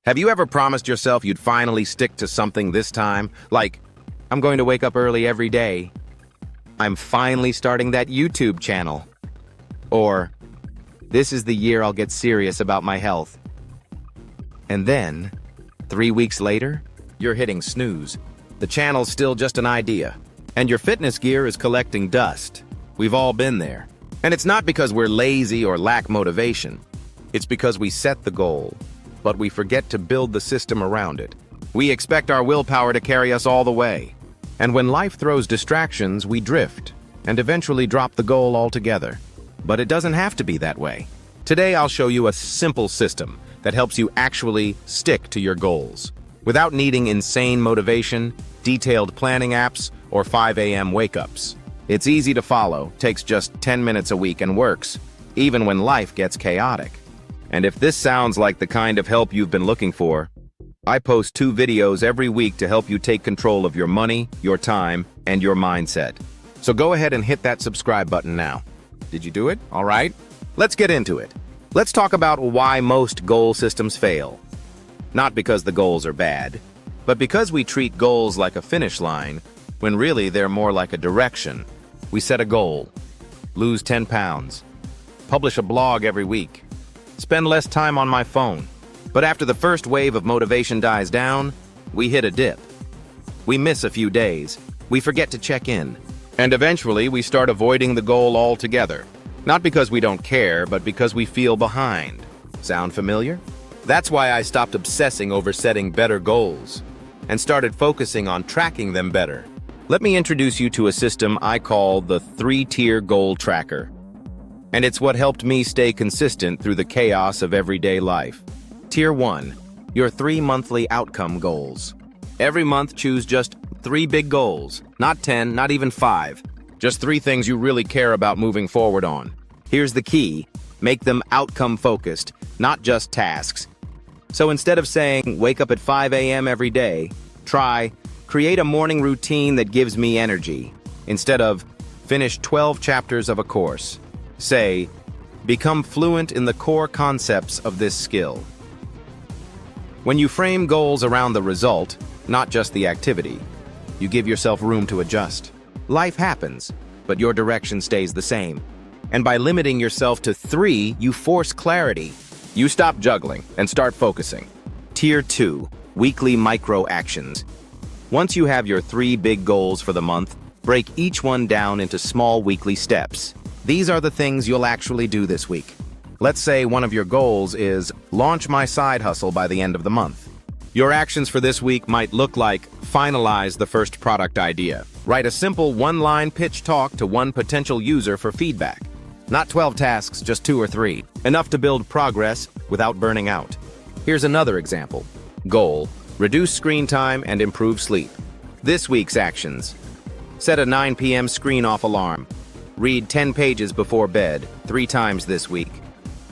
Have you ever promised yourself you'd finally stick to something this time? Like, I'm going to wake up early every day. I'm finally starting that YouTube channel. Or, this is the year I'll get serious about my health. And then, 3 weeks later, you're hitting snooze. The channel's still just an idea, and your fitness gear is collecting dust. We've all been there. And it's not because we're lazy or lack motivation. It's because we set the goal, but we forget to build the system around it. We expect our willpower to carry us all the way. And when life throws distractions, we drift and eventually drop the goal altogether. But it doesn't have to be that way. Today, I'll show you a simple system that helps you actually stick to your goals without needing insane motivation, detailed planning apps, or 5 a.m. wake-ups. It's easy to follow, takes just 10 minutes a week, and works, even when life gets chaotic. And if this sounds like the kind of help you've been looking for, I post 2 videos every week to help you take control of your money, your time, and your mindset. So go ahead and hit that subscribe button now. Did you do it? All right. Let's get into it. Let's talk about why most goal systems fail. Not because the goals are bad, but because we treat goals like a finish line, when really they're more like a direction. We set a goal, lose 10 pounds, publish a blog every week, spend less time on my phone. But after the first wave of motivation dies down, we hit a dip. We miss a few days, we forget to check in, and eventually we start avoiding the goal altogether. Not because we don't care, but because we feel behind. Sound familiar? That's why I stopped obsessing over setting better goals and started focusing on tracking them better. Let me introduce you to a system I call the 3-tier goal tracker. And it's what helped me stay consistent through the chaos of everyday life. Tier 1, your 3 monthly outcome goals. Every month, choose just 3 big goals, not 10, not even 5. Just 3 things you really care about moving forward on. Here's the key, make them outcome-focused, not just tasks. So instead of saying, wake up at 5 a.m. every day, try, create a morning routine that gives me energy. Instead of, finish 12 chapters of a course. Say, become fluent in the core concepts of this skill. When you frame goals around the result, not just the activity, you give yourself room to adjust. Life happens, but your direction stays the same. And by limiting yourself to 3, you force clarity. You stop juggling and start focusing. Tier 2, weekly micro actions. Once you have your 3 big goals for the month, break each one down into small weekly steps. These are the things you'll actually do this week. Let's say one of your goals is launch my side hustle by the end of the month. Your actions for this week might look like finalize the first product idea. Write a simple 1-line pitch talk to 1 potential user for feedback. Not 12 tasks, just 2 or 3. Enough to build progress without burning out. Here's another example. Goal, reduce screen time and improve sleep. This week's actions. Set a 9 p.m. screen off alarm. Read 10 pages before bed, 3 times this week.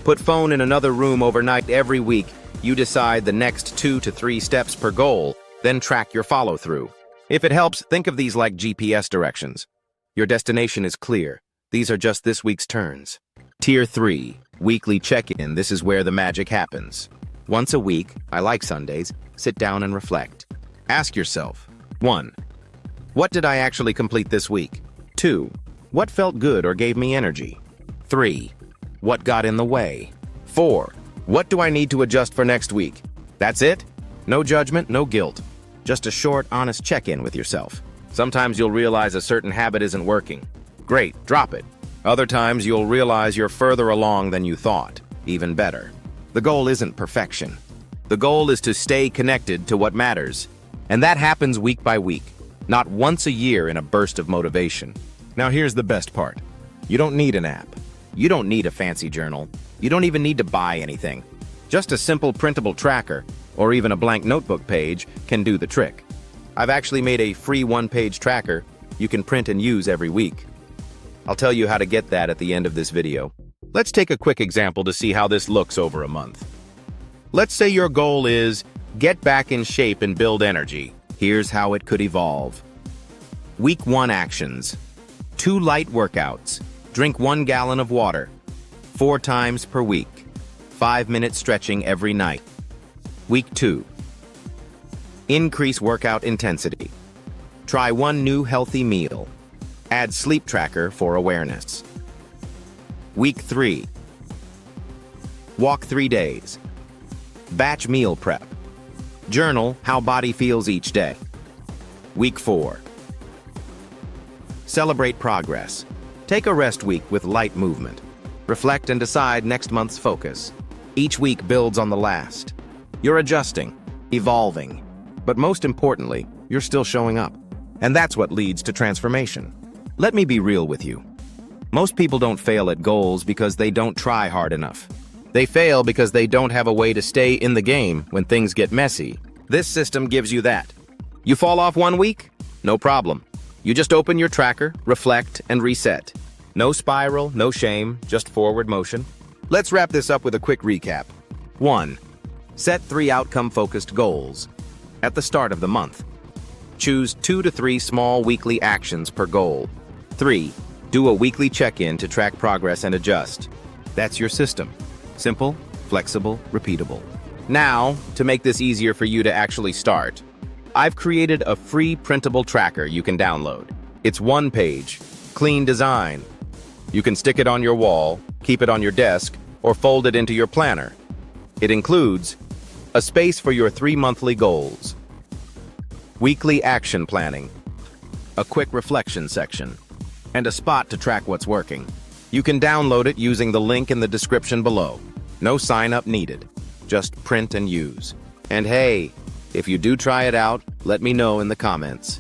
Put phone in another room overnight every week. You decide the next 2 to 3 steps per goal, then track your follow-through. If it helps, think of these like GPS directions. Your destination is clear. These are just this week's turns. Tier 3, weekly check-in. This is where the magic happens. Once a week, I like Sundays, sit down and reflect. Ask yourself, 1. What did I actually complete this week? 2. What felt good or gave me energy? 3. What got in the way? 4. What do I need to adjust for next week? That's it? No judgment, no guilt. Just a short, honest check-in with yourself. Sometimes you'll realize a certain habit isn't working. Great, drop it. Other times you'll realize you're further along than you thought. Even better. The goal isn't perfection. The goal is to stay connected to what matters. And that happens week by week, not once a year in a burst of motivation. Now here's the best part. You don't need an app. You don't need a fancy journal. You don't even need to buy anything. Just a simple printable tracker, or even a blank notebook page, can do the trick. I've actually made a free 1-page tracker you can print and use every week. I'll tell you how to get that at the end of this video. Let's take a quick example to see how this looks over a month. Let's say your goal is get back in shape and build energy. Here's how it could evolve. Week 1 actions. 2 light workouts. Drink 1 gallon of water. 4 times per week. 5-minute stretching every night. Week 2. Increase workout intensity. Try one new healthy meal. Add sleep tracker for awareness. Week 3. Walk 3 days. Batch meal prep. Journal how body feels each day. Week 4. Celebrate progress. Take a rest week with light movement. Reflect and decide next month's focus. Each week builds on the last. You're adjusting, evolving, but most importantly, you're still showing up. And that's what leads to transformation. Let me be real with you. Most people don't fail at goals because they don't try hard enough. They fail because they don't have a way to stay in the game when things get messy. This system gives you that. You fall off 1 week? No problem. You just open your tracker, reflect, and reset. No spiral, no shame, just forward motion. Let's wrap this up with a quick recap. 1. Set 3 outcome-focused goals. At the start of the month, choose 2 to 3 small weekly actions per goal. 3. Do a weekly check-in to track progress and adjust. That's your system. Simple, flexible, repeatable. Now, to make this easier for you to actually start, I've created a free printable tracker you can download. It's 1 page, clean design. You can stick it on your wall, keep it on your desk, or fold it into your planner. It includes a space for your 3 monthly goals, weekly action planning, a quick reflection section, and a spot to track what's working. You can download it using the link in the description below. No sign-up needed. Just print and use. And hey, if you do try it out, let me know in the comments.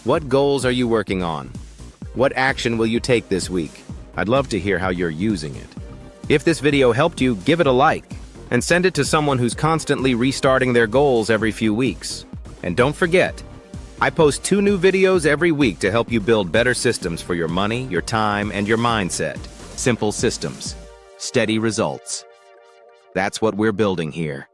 What goals are you working on? What action will you take this week? I'd love to hear how you're using it. If this video helped you, give it a like and send it to someone who's constantly restarting their goals every few weeks. And don't forget, I post 2 new videos every week to help you build better systems for your money, your time, and your mindset. Simple systems, steady results. That's what we're building here.